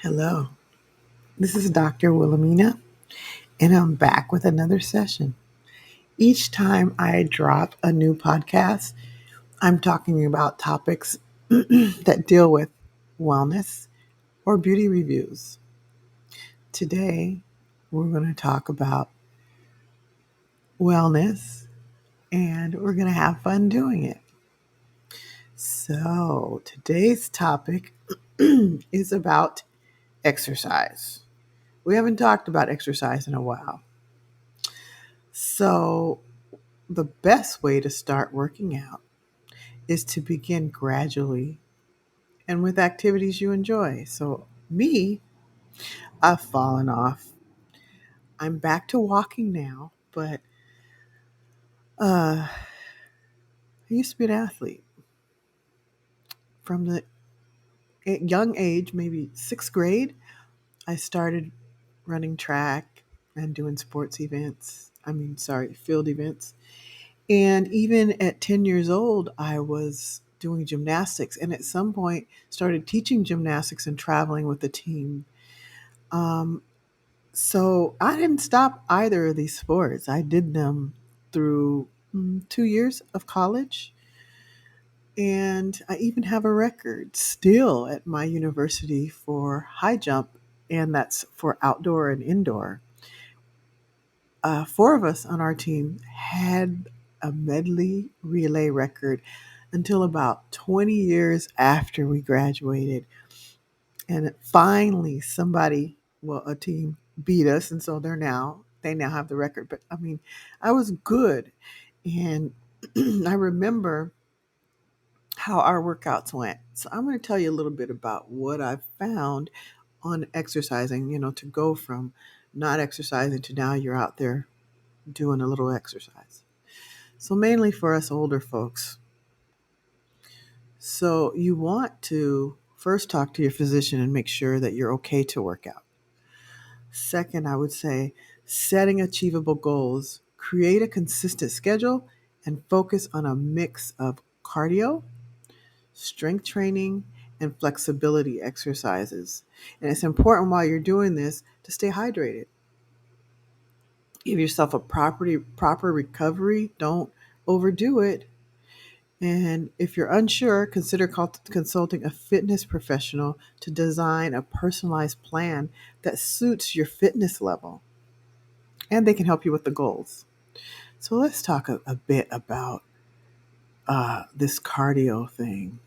Hello, this is Dr. Wilhelmina, and I'm back with another session. Each time I drop a new podcast, I'm talking about topics that deal with wellness or beauty reviews. Today, we're going to talk about wellness and we're going to have fun doing it. So, today's topic is about exercise. We haven't talked about exercise in a while. So, the best way to start working out is to begin gradually and with activities you enjoy. So, me, I've fallen off. I'm back to walking now, but I used to be an athlete from the young age, maybe sixth grade. I started running track and doing sports events. Field events. And even at 10 years old, I was doing gymnastics and at some point started teaching gymnastics and traveling with the team. Um, so I didn't stop either of these sports. I did them through 2 years of college. And I even have a record still at my university for high jump, and that's for outdoor and indoor. Four of us on our team had a medley relay record until about 20 years after we graduated. And finally, a team beat us. And so they now have the record. But I mean, I was good. And I remember how our workouts went. So I'm going to tell you a little bit about what I've found on exercising, to go from not exercising to now you're out there doing a little exercise. So, mainly for us older folks. So, you want to first talk to your physician and make sure that you're okay to work out. Second, I would say setting achievable goals, create a consistent schedule, and focus on a mix of cardio, strength training, and flexibility exercises. And it's important while you're doing this to stay hydrated. Give yourself a proper recovery. Don't overdo it. And if you're unsure, consider consulting a fitness professional to design a personalized plan that suits your fitness level. And they can help you with the goals. So let's talk a bit about this cardio thing.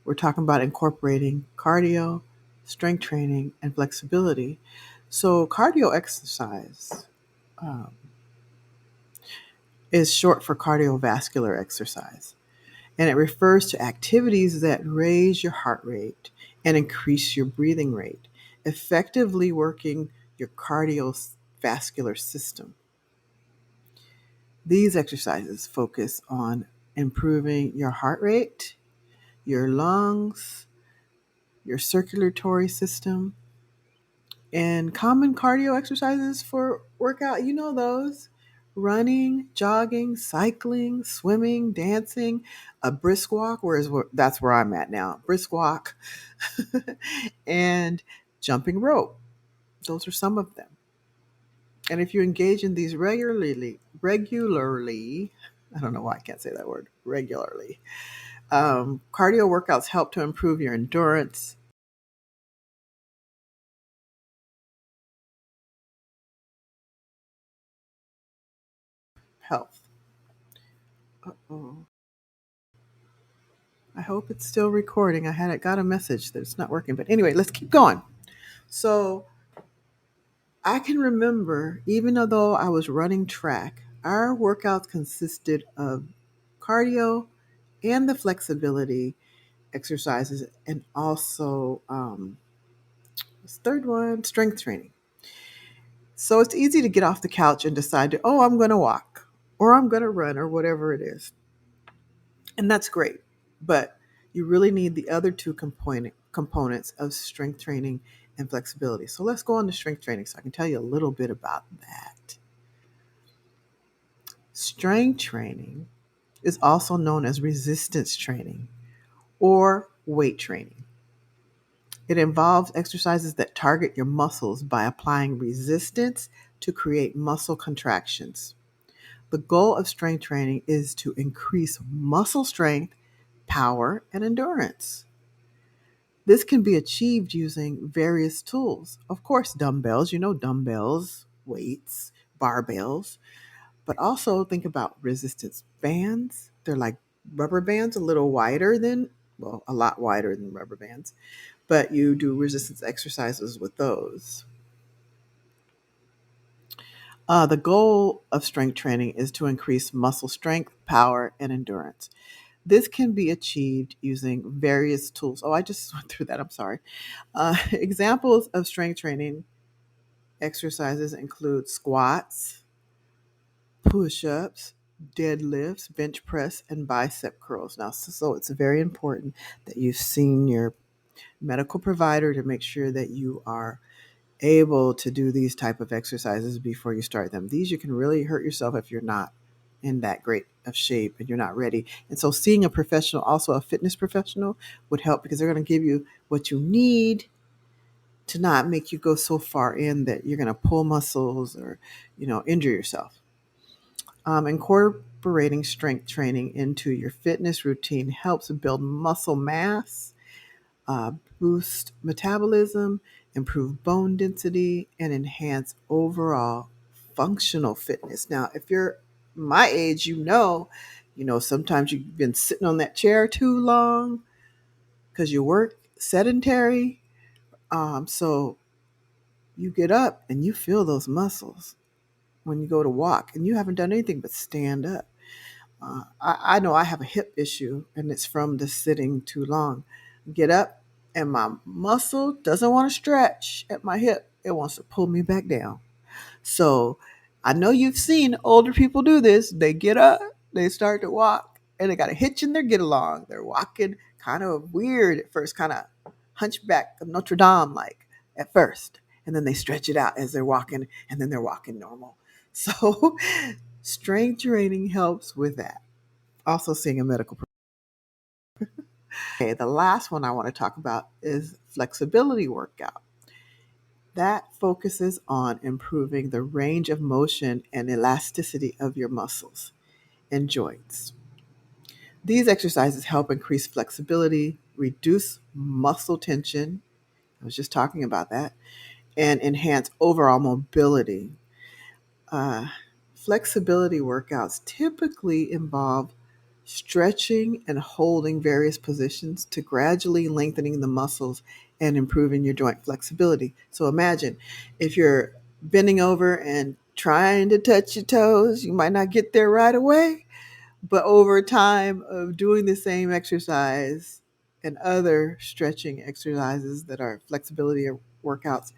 We're talking about incorporating cardio, strength training, and flexibility. So, cardio exercise um, is short for cardiovascular exercise, and it refers to activities that raise your heart rate and increase your breathing rate, effectively working your cardiovascular system. These exercises focus on improving your heart rate, your lungs, your circulatory system, and common cardio exercises for workout. You know those: running, jogging, cycling, swimming, dancing, a brisk walk. That's where I'm at now. Brisk walk and jumping rope. Those are some of them. And if you engage in these regularly, I don't know why I can't say that word, regularly. Cardio workouts help to improve your endurance, health. Uh-oh. I hope it's still recording. Got a message that it's not working. But anyway, let's keep going. So I can remember, even though I was running track, our workouts consisted of cardio and the flexibility exercises, and also this third one, strength training. So it's easy to get off the couch and decide I'm going to walk or I'm going to run or whatever it is. And that's great. But you really need the other two components of strength training and flexibility. So let's go on to strength training so I can tell you a little bit about that. Strength training is also known as resistance training or weight training. It involves exercises that target your muscles by applying resistance to create muscle contractions. The goal of strength training is to increase muscle strength, power, and endurance. This can be achieved using various tools. Of course, dumbbells, dumbbells, weights, barbells, but also think about resistance bands. They're like rubber bands, a little wider than, well, a lot wider than rubber bands, but you do resistance exercises with those. The goal of strength training is to increase muscle strength, power, and endurance. This can be achieved using various tools. Oh, I just went through that. I'm sorry. Examples of strength training exercises include squats, push ups, deadlifts, bench press, and bicep curls. Now, so it's very important that you've seen your medical provider to make sure that you are able to do these type of exercises before you start them. These you can really hurt yourself if you're not in that great of shape and you're not ready. And so seeing a professional, also a fitness professional, would help because they're going to give you what you need to not make you go so far in that you're going to pull muscles or, injure yourself. Incorporating strength training into your fitness routine helps build muscle mass, uh, boost metabolism, improve bone density, and enhance overall functional fitness. Now, if you're my age, sometimes you've been sitting on that chair too long because you work sedentary. So you get up and you feel those muscles when you go to walk, and you haven't done anything but stand up. I know I have a hip issue, and it's from the sitting too long. Get up, and my muscle doesn't want to stretch at my hip. It wants to pull me back down. So I know you've seen older people do this. They get up, they start to walk, and they got a hitch in their get along. They're walking kind of weird at first, kind of hunchback of Notre Dame like at first. And then they stretch it out as they're walking, and then they're walking normal. So strength training helps with that. Also seeing a medical professional. Okay, the last one I want to talk about is flexibility workout. That focuses on improving the range of motion and elasticity of your muscles and joints. These exercises help increase flexibility, reduce muscle tension. I was just talking about that, and enhance overall mobility. Uh, Flexibility workouts typically involve stretching and holding various positions to gradually lengthening the muscles and improving your joint flexibility. So imagine if you're bending over and trying to touch your toes, you might not get there right away, but over time of doing the same exercise and other stretching exercises that are flexibility workouts,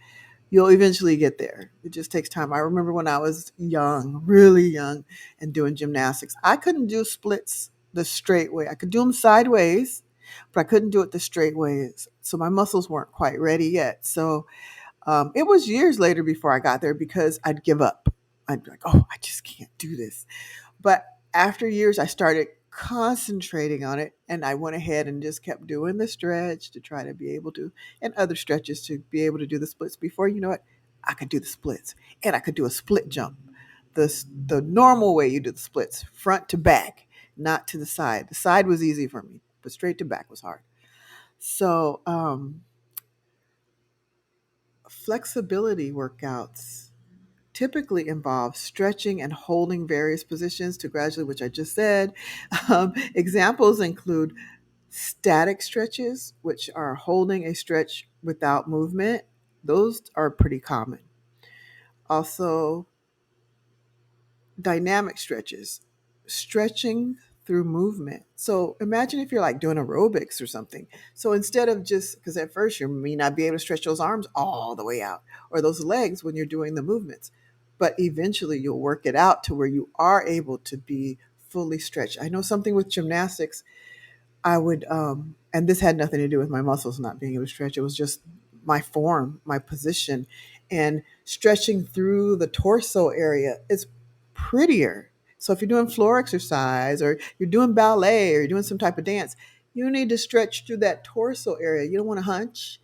you'll eventually get there. It just takes time. I remember when I was young, really young, and doing gymnastics, I couldn't do splits the straight way. I could do them sideways, but I couldn't do it the straight ways. So my muscles weren't quite ready yet. So it was years later before I got there because I'd give up. I'd be like, oh, I just can't do this. But after years, I started concentrating on it, and I went ahead and just kept doing the stretch to try to be able to, and other stretches to be able to do the splits. Before you know it, I could do the splits, and I could do a split jump. The normal way you do the splits, front to back, not to the side. The side was easy for me, but straight to back was hard. So flexibility workouts typically involve stretching and holding various positions to gradually, which I just said. Examples include static stretches, which are holding a stretch without movement. Those are pretty common. Also, dynamic stretches, stretching through movement. So imagine if you're like doing aerobics or something. So instead of just, because at first you may not be able to stretch those arms all the way out or those legs when you're doing the movements, but eventually you'll work it out to where you are able to be fully stretched. I know something with gymnastics, I would, and this had nothing to do with my muscles not being able to stretch. It was just my form, my position, and stretching through the torso area is prettier. So if you're doing floor exercise or you're doing ballet or you're doing some type of dance, you need to stretch through that torso area. You don't want to hunch.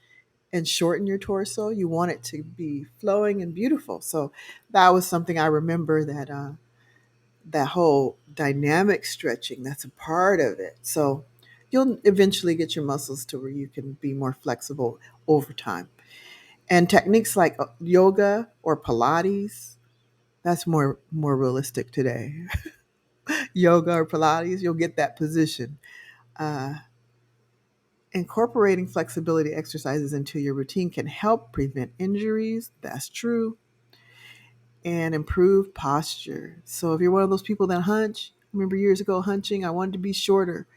and shorten your torso. You want it to be flowing and beautiful. So that was something I remember, that whole dynamic stretching, that's a part of it. So you'll eventually get your muscles to where you can be more flexible over time. And techniques like yoga or Pilates, that's more realistic today. Yoga or Pilates, you'll get that position. Uh, Incorporating flexibility exercises into your routine can help prevent injuries. That's true. And improve posture. So if you're one of those people that hunch, I remember years ago hunching, I wanted to be shorter.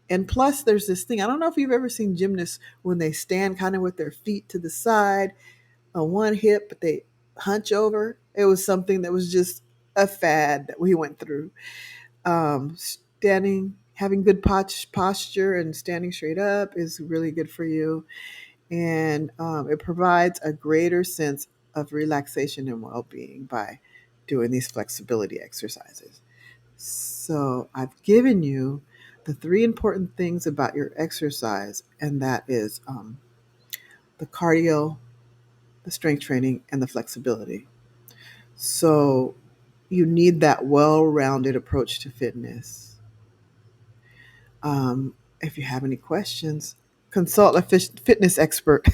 And plus, there's this thing. I don't know if you've ever seen gymnasts when they stand kind of with their feet to the side on one hip, but they hunch over. It was something that was just a fad that we went through. Standing, having good posture and standing straight up is really good for you. And it provides a greater sense of relaxation and well being by doing these flexibility exercises. So, I've given you the three important things about your exercise, and that is the cardio, the strength training, and the flexibility. So, you need that well rounded approach to fitness. If you have any questions, consult a fitness expert.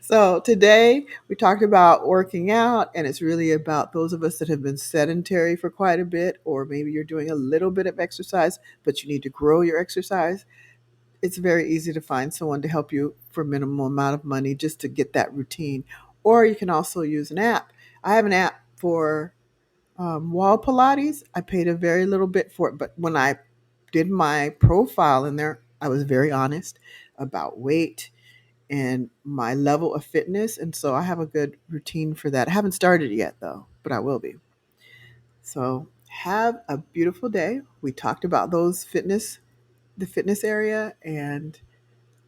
So today we talked about working out, and it's really about those of us that have been sedentary for quite a bit, or maybe you're doing a little bit of exercise, but you need to grow your exercise. It's very easy to find someone to help you for minimal amount of money just to get that routine. Or you can also use an app. I have an app for wall Pilates. I paid a very little bit for it, but when I did my profile in there, I was very honest about weight and my level of fitness. And so I have a good routine for that. I haven't started yet though, but I will be. So have a beautiful day. We talked about the fitness area, and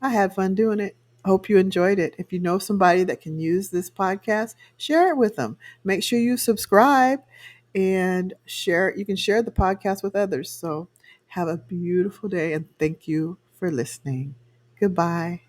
I had fun doing it. I hope you enjoyed it. If you know somebody that can use this podcast, share it with them. Make sure you subscribe and share it. You can share the podcast with others. So have a beautiful day, and thank you for listening. Goodbye.